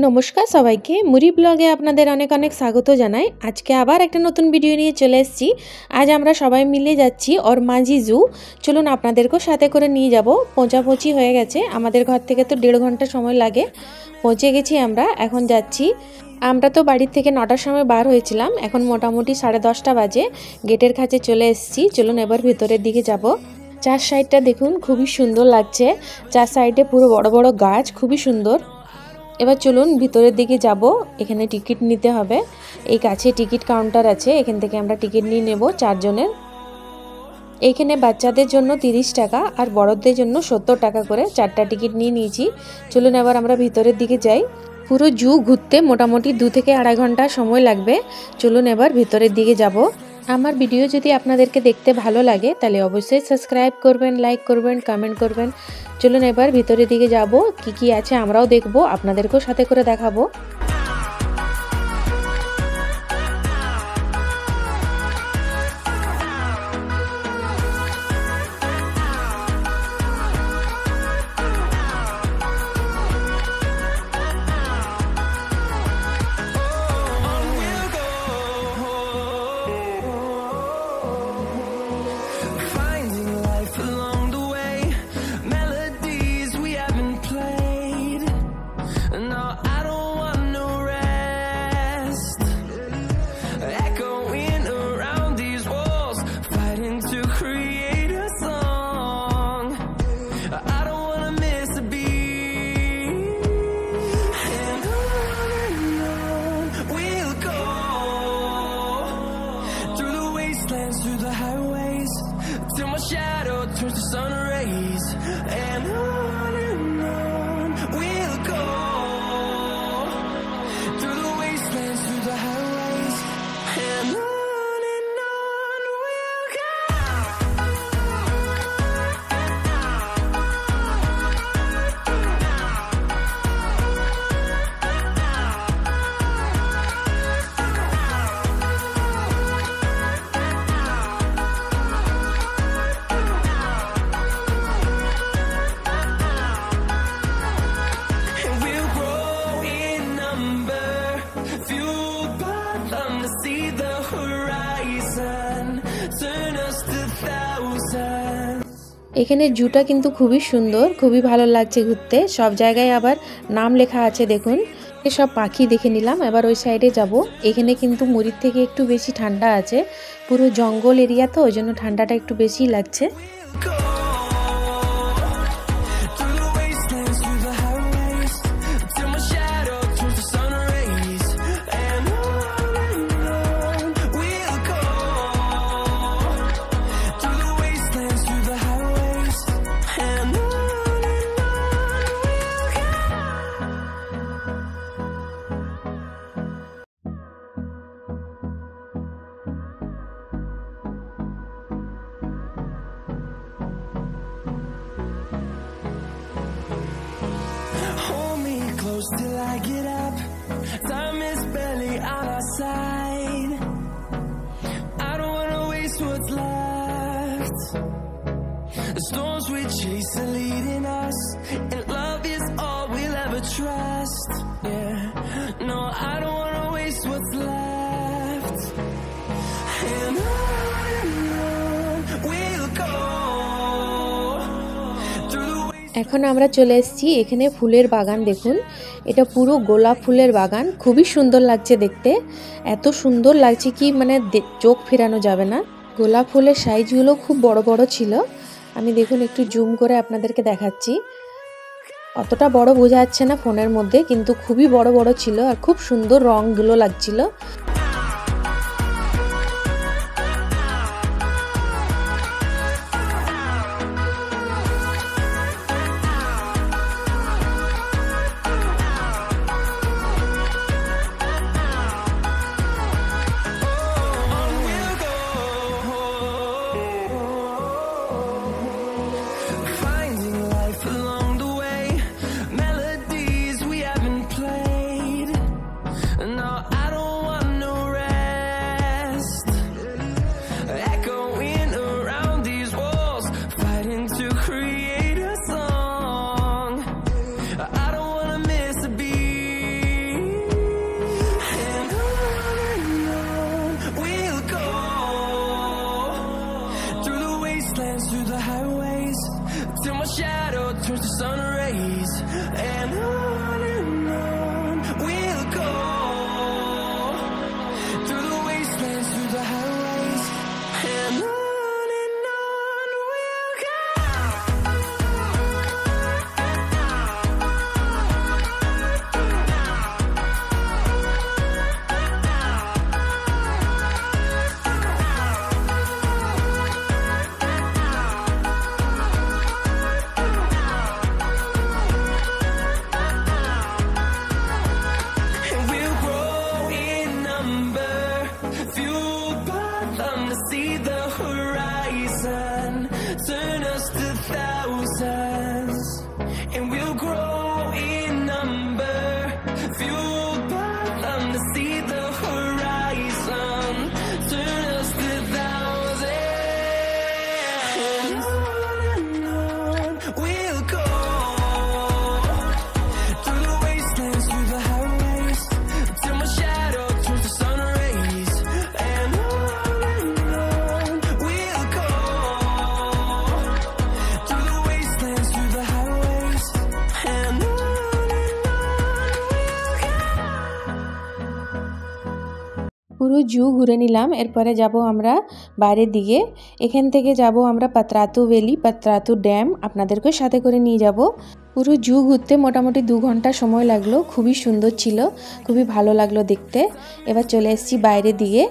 নমস্কার সবাইকে মুড়ি ব্লগে আপনাদের অনেক অনেক স্বাগত জানাই। আজকে আবার একটা নতুন ভিডিও নিয়ে চলে এসেছি। আজ আমরা সবাই মিলে যাচ্ছি ওর মাঝি জু। চলুন আপনাদেরকেও সাথে করে নিয়ে যাব। পৌঁছাপৌঁছি হয়ে গেছে, আমাদের ঘর থেকে তো 1.5 ঘন্টা সময় লাগে। পৌঁছে গেছি আমরা, এখন যাচ্ছি। আমরা তো বাড়ির থেকে 9টার সময় বার হয়েছিলাম, এখন মোটামুটি 10:30 বাজে। গেটের কাছে চলে এসেছি। চলুন এবার ভিতরের দিকে যাব। চার সাইডটা দেখুন, খুবই সুন্দর লাগছে। চার সাইডে পুরো বড় বড় গাছ, খুবই সুন্দর। এবার চলুন ভিতরের দিকে যাব। এখানে টিকিট নিতে হবে। এই কাছে টিকিট কাউন্টার আছে, এখান থেকে আমরা টিকিট নিয়ে নেব 4 জনের। এইখানে বাচ্চাদের জন্য 30 টাকা আর বড়দের জন্য 70 টাকা করে 4টা টিকিট নিয়ে নিয়েছি। চলুন এবার আমরা ভিতরের দিকে যাই। পুরো জু ঘুরতে মোটামুটি 2 থেকে 2.5 ঘন্টা সময় লাগবে। চলুন এবার ভিতরের দিকে যাব। আমার ভিডিও যদি আপনাদেরকে দেখতে ভালো লাগে তাহলে অবশ্যই সাবস্ক্রাইব করবেন, লাইক করবেন, কমেন্ট করবেন। চলুন এবার ভিতরের দিকে যাব। কি কি আছে আমরাও দেখব, আপনাদেরকেও সাথে করে দেখাবো। Through the highways till my shadow turns to sun rays, and on we'll go through the wastelands, through the highways, and on we'll go. এখানে জুটা কিন্তু খুবই সুন্দর, খুবই ভালো লাগছে ঘুরতে। সব জায়গায় আবার নাম লেখা আছে দেখুন। সব পাখি দেখে নিলাম। এবার ওই সাইডে যাব। এখানে কিন্তু মুড়ির থেকে একটু বেশি ঠান্ডা আছে, পুরো জঙ্গল এরিয়া তো, ওই জন্য ঠান্ডাটা একটু বেশি লাগছে। Till I get up, time is barely on our side. I don't wanna waste what's left. The storms we chase are leading us, and love is all we'll ever trust. Yeah, no, I don't wanna waste what's left. And on we'll go. এখন আমরা চলে এসেছি এখানে ফুলের বাগান দেখুন। এটা পুরো গোলাপ ফুলের বাগান, খুবই সুন্দর লাগছে দেখতে। এত সুন্দর লাগছে কি মানে চোখ ফেরানো যাবে না। গোলাপ ফুলের সাইজগুলো খুব বড় বড় ছিল। আমি দেখুন একটু জুম করে আপনাদেরকে দেখাচ্ছি। অতটা বড় বোঝা যাচ্ছে না ফোনের মধ্যে, কিন্তু খুবই বড় বড় ছিল আর খুব সুন্দর রঙগুলো লাগছিল। No, I don't want no shadow turns to sun rays, and on we'll go through the wastelands, through the highways, and on we'll go. Turn us to thousands, and we'll grow in number, fueled by them to see the horizon. Turn us to thousands, and on we'll go through the wastelands, through the highways, till my shadow turns to sun rays, and on we'll go. পুরো জু ঘুরে নিলাম। এরপরে যাব আমরা বাইরের দিকে। এখান থেকে যাব আমরা পাত্রাতু ভ্যালি, পাত্রাতু ড্যাম, আপনাদেরকে সাথে করে নিয়ে যাব। পুরো জু ঘুরতে মোটামুটি 2 ঘন্টা সময় লাগলো। খুবই সুন্দর ছিল, খুবই ভালো লাগলো দেখতে। এবার চলে এসেছি বাইরের দিকে।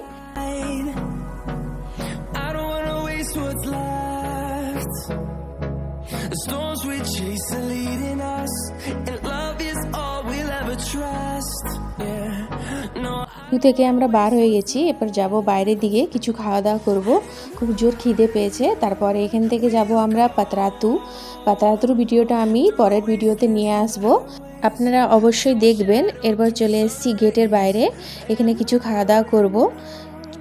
জু থেকে আমরা বার হয়ে গেছি। এরপর যাব বাইরের দিকে, কিছু খাওয়া দাওয়া করব। খুব জোর খিদে পেয়েছে। তারপরে এখান থেকে যাব আমরা পাত্রাতুর ভিডিওটা আমি পরের ভিডিওতে নিয়ে আসব, আপনারা অবশ্যই দেখবেন। এরপর চলে এসেছি গেটের বাইরে, এখানে কিছু খাওয়া দাওয়া করব।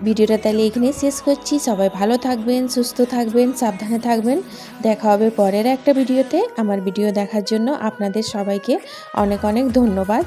ভিডিওটা তাহলে এখানে শেষ করছি। সবাই ভালো থাকবেন, সুস্থ থাকবেন, সাবধানে থাকবেন। দেখা হবে পরের একটা ভিডিওতে। আমার ভিডিও দেখার জন্য আপনাদের সবাইকে অনেক অনেক ধন্যবাদ।